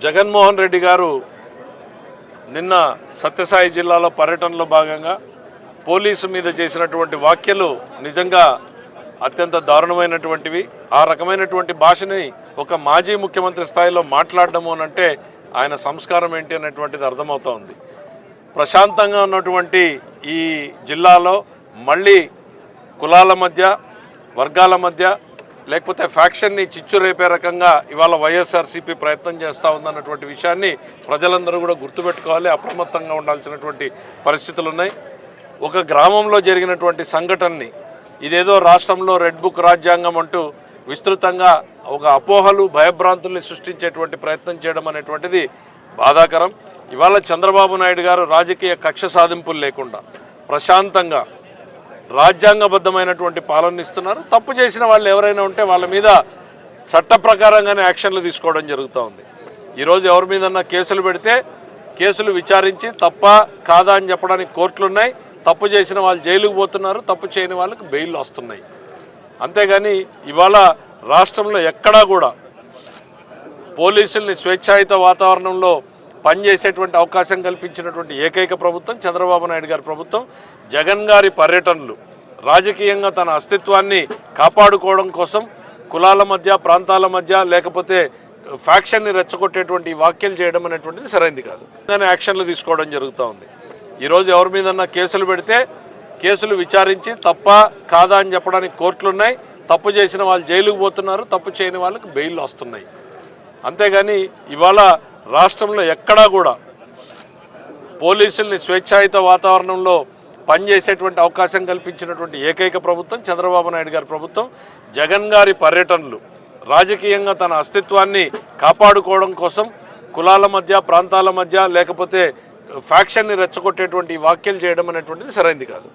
జగన్మోహన్ రెడ్డి గారు నిన్న సత్యసాయి జిల్లాలో పర్యటనలో భాగంగా పోలీసు మీద చేసినటువంటి వ్యాఖ్యలు నిజంగా అత్యంత దారుణమైనటువంటివి. ఆ రకమైనటువంటి భాషని ఒక మాజీ ముఖ్యమంత్రి స్థాయిలో మాట్లాడడము అంటే ఆయన సంస్కారం ఏంటి అనేటువంటిది అర్థమవుతోంది. ప్రశాంతంగా ఉన్నటువంటి ఈ జిల్లాలో మళ్ళీ కులాల మధ్య, వర్గాల మధ్య, లేకపోతే ఫ్యాక్షన్ని చిచ్చు రేపే రకంగా ఇవాళ వైఎస్ఆర్సీపీ ప్రయత్నం చేస్తూ ఉందన్నటువంటి విషయాన్ని ప్రజలందరూ కూడా గుర్తుపెట్టుకోవాలి. అప్రమత్తంగా ఉండాల్సినటువంటి పరిస్థితులు ఉన్నాయి. ఒక గ్రామంలో జరిగినటువంటి సంఘటనని ఇదేదో రాష్ట్రంలో రెడ్ బుక్ రాజ్యాంగం అంటూ విస్తృతంగా ఒక అపోహలు, భయభ్రాంతుల్ని సృష్టించేటువంటి ప్రయత్నం చేయడం అనేటువంటిది బాధాకరం. ఇవాళ చంద్రబాబు నాయుడు గారు రాజకీయ కక్ష సాధింపులు లేకుండా ప్రశాంతంగా రాజ్యాంగబద్ధమైనటువంటి పాలన ఇస్తున్నారు. తప్పు చేసిన వాళ్ళు ఎవరైనా ఉంటే వాళ్ళ మీద చట్ట ప్రకారంగానే యాక్షన్లు తీసుకోవడం జరుగుతూ ఉంది. ఈరోజు ఎవరి మీదన్నా కేసులు పెడితే కేసులు విచారించి తప్ప కాదా అని చెప్పడానికి కోర్టులు ఉన్నాయి. తప్పు చేసిన వాళ్ళు జైలుకు పోతున్నారు, తప్పు చేయని వాళ్ళకి బెయిల్ వస్తున్నాయి. అంతేగాని ఇవాళ రాష్ట్రంలో ఎక్కడా కూడా పోలీసుల్ని స్వేచ్ఛాయుత వాతావరణంలో పనిచేసేటువంటి అవకాశం కల్పించినటువంటి ఏకైక ప్రభుత్వం చంద్రబాబు నాయుడు గారి ప్రభుత్వం. జగన్ గారి పర్యటనలు రాజకీయంగా తన అస్తిత్వాన్ని కాపాడుకోవడం కోసం కులాల మధ్య, ప్రాంతాల మధ్య, లేకపోతే ఫ్యాక్షన్ని రెచ్చగొట్టేటువంటి వ్యాఖ్యలు చేయడం అనేటువంటిది సరైనది కాదు. యాక్షన్లు తీసుకోవడం జరుగుతూ ఉంది. ఈరోజు ఎవరి మీదన్నా కేసులు పెడితే కేసులు విచారించి తప్ప కాదా అని చెప్పడానికి కోర్టులు ఉన్నాయి. తప్పు చేసిన వాళ్ళు జైలుకు పోతున్నారు, తప్పు చేయని వాళ్ళకి బెయిల్ వస్తున్నాయి. అంతేగాని ఇవాళ రాష్ట్రంలో ఎక్కడా కూడా పోలీసుల్ని స్వేచ్ఛాయుత వాతావరణంలో పనిచేసేటువంటి అవకాశం కల్పించినటువంటి ఏకైక ప్రభుత్వం చంద్రబాబు నాయుడు గారి ప్రభుత్వం. జగన్ గారి పర్యటనలు రాజకీయంగా తన అస్తిత్వాన్ని కాపాడుకోవడం కోసం కులాల మధ్య, ప్రాంతాల మధ్య, లేకపోతే ఫ్యాక్షన్ని రెచ్చగొట్టేటువంటి వ్యాఖ్యలు చేయడం అనేటువంటిది సరైనది కాదు.